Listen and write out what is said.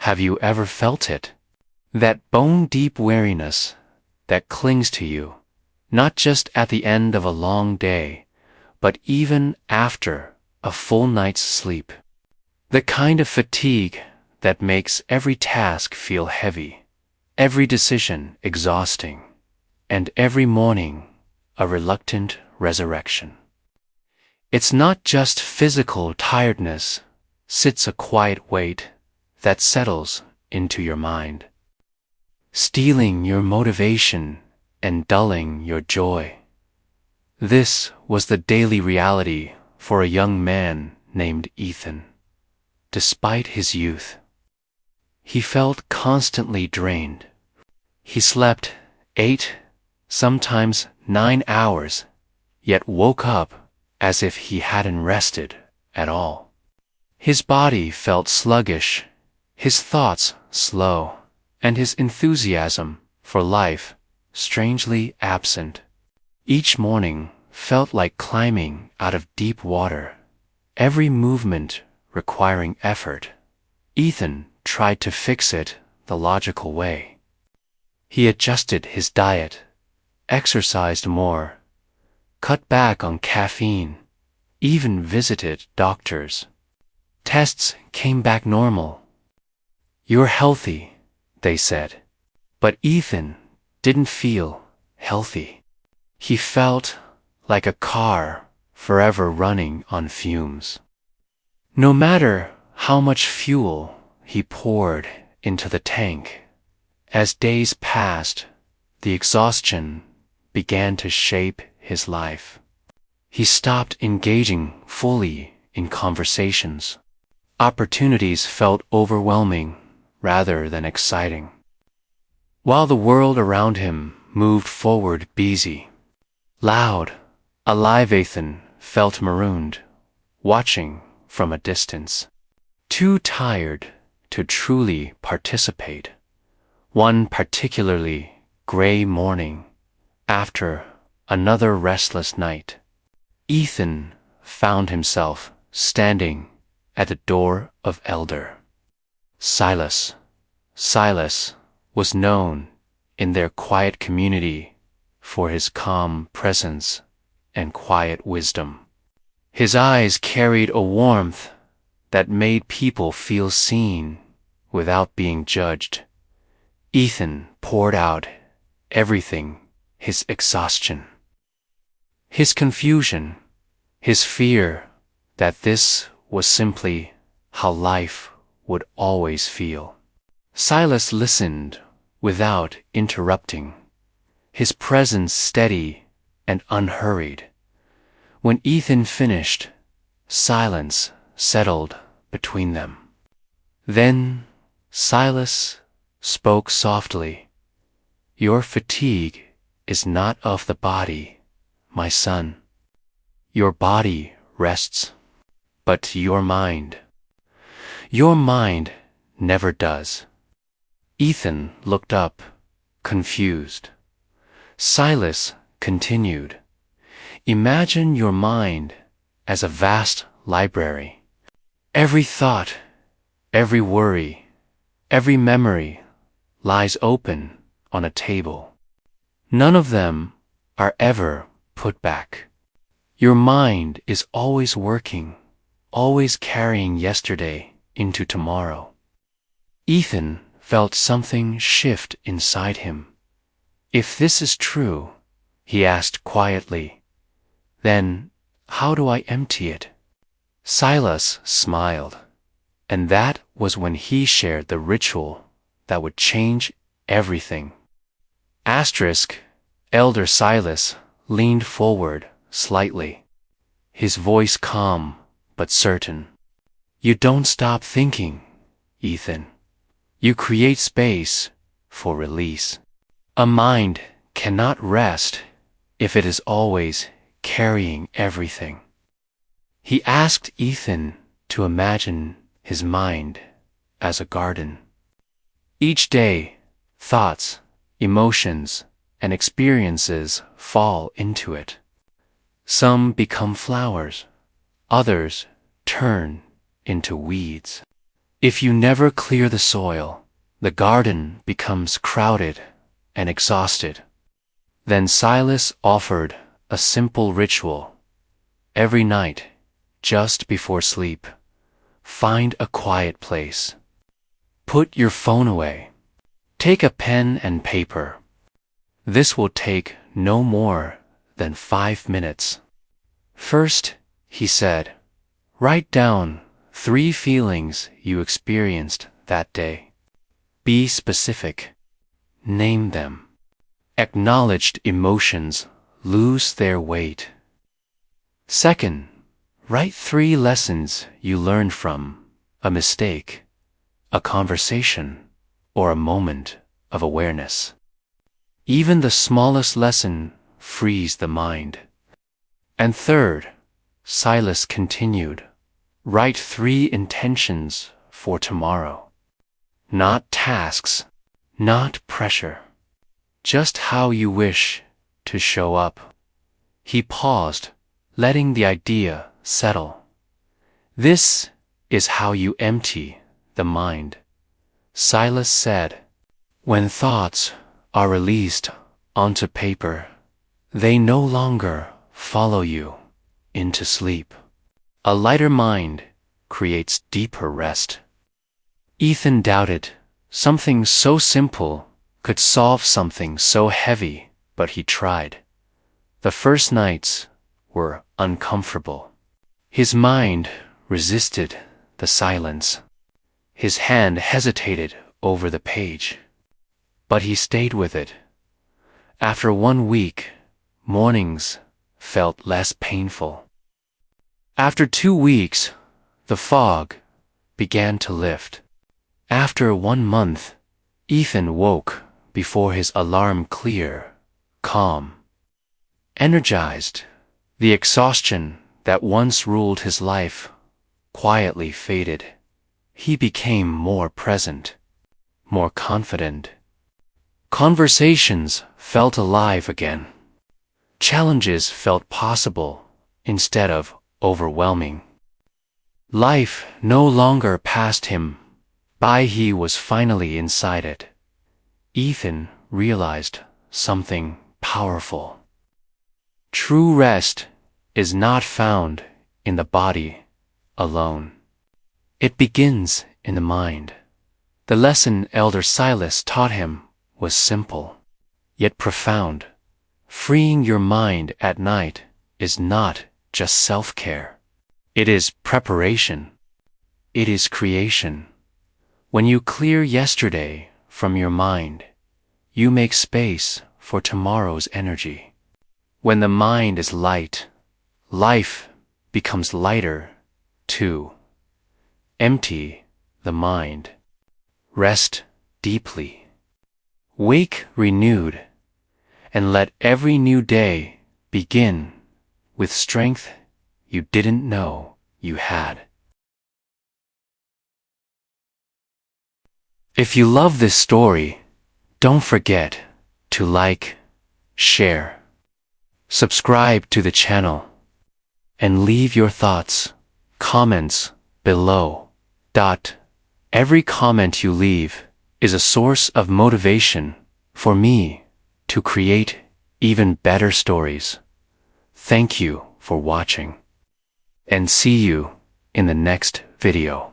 Have you ever felt it? That bone-deep weariness that clings to you, not just at the end of a long day, but even after a full night's sleep. The kind of fatigue that makes every task feel heavy, every decision exhausting, and every morning a reluctant resurrection. It's not just physical tiredness, sits a quiet weight that settles into your mind, stealing your motivation and dulling your joy. This was the daily reality for a young man named Ethan. Despite his youth, he felt constantly drained. He slept 8, sometimes 9 hours, yet woke up as if he hadn't rested at all. His body felt sluggish, his thoughts slow, and his enthusiasm for life strangely absent. Each morning felt like climbing out of deep water, every movement requiring effort. Ethan tried to fix it the logical way. He adjusted his diet, exercised more, cut back on caffeine, even visited doctors. Tests came back normal. "You're healthy," they said. But Ethan didn't feel healthy. He felt like a car forever running on fumes. No matter how much fuel he poured into the tank, as days passed, the exhaustion began to shape his life. He stopped engaging fully in conversations. Opportunities felt overwhelming rather than exciting. While the world around him moved forward busy, loud, alive, Ethan felt marooned, watching from a distance, too tired to truly participate. One particularly gray morning, after another restless night, Ethan found himself standing at the door of Elder Silas. Silas was known in their quiet community for his calm presence and quiet wisdom. His eyes carried a warmth that made people feel seen without being judged. Ethan poured out everything, his exhaustion, his confusion, his fear that this was simply how life would always feel. Silas listened without interrupting, his presence steady and unhurried. When Ethan finished, silence settled between them. Then Silas spoke softly. "Your fatigue is not of the body, my son. Your body rests, but your mind never does." Ethan looked up, confused. Silas continued, "Imagine your mind as a vast library. Every thought, every worry, every memory lies open on a table. None of them are ever put back. Your mind is always working, always carrying yesterday into tomorrow." Ethan felt something shift inside him. "If this is true," he asked quietly, "then how do I empty it?" Silas smiled, and that was when he shared the ritual that would change everything. Elder Silas leaned forward slightly, his voice calm but certain. "You don't stop thinking, Ethan. You create space for release. A mind cannot rest if it is always carrying everything." He asked Ethan to imagine his mind as a garden. Each day, thoughts, emotions, and experiences fall into it. Some become flowers, others turn into weeds. If you never clear the soil, the garden becomes crowded and exhausted. Then Silas offered a simple ritual. Every night, just before sleep, find a quiet place. Put your phone away. Take a pen and paper. This will take no more than 5 minutes. First, he said, write down 3 feelings you experienced that day. Be specific. Name them. Acknowledged emotions lose their weight. Second, write 3 lessons you learned from a mistake, a conversation, or a moment of awareness. Even the smallest lesson frees the mind. And third, Silas continued, write 3 intentions for tomorrow. Not tasks, not pressure. Just how you wish to show up. He paused, letting the idea settle. This is how you empty the mind. Silas said, when thoughts are released onto paper, they no longer follow you into sleep. A lighter mind creates deeper rest. Ethan doubted something so simple could solve something so heavy, but he tried. The first nights were uncomfortable. His mind resisted the silence. His hand hesitated over the page, but he stayed with it. After 1 week, mornings felt less painful. After 2 weeks, the fog began to lift. After 1 month, Ethan woke before his alarm clear, calm. Energized, the exhaustion that once ruled his life quietly faded. He became more present, more confident. Conversations felt alive again. Challenges felt possible instead of overwhelming. Life no longer passed him by, he was finally inside it. Ethan realized something powerful. True rest is not found in the body alone. It begins in the mind. The lesson Elder Silas taught him was simple, yet profound. Freeing your mind at night is not just self-care. It is preparation. It is creation. When you clear yesterday from your mind, you make space for tomorrow's energy. When the mind is light, life becomes lighter too. Empty the mind. Rest deeply. Wake renewed, and let every new day begin with strength you didn't know you had. If you love this story, don't forget to like, share, subscribe to the channel, and leave your thoughts, comments below. Every comment you leave is a source of motivation for me to create even better stories. Thank you for watching, and see you in the next video.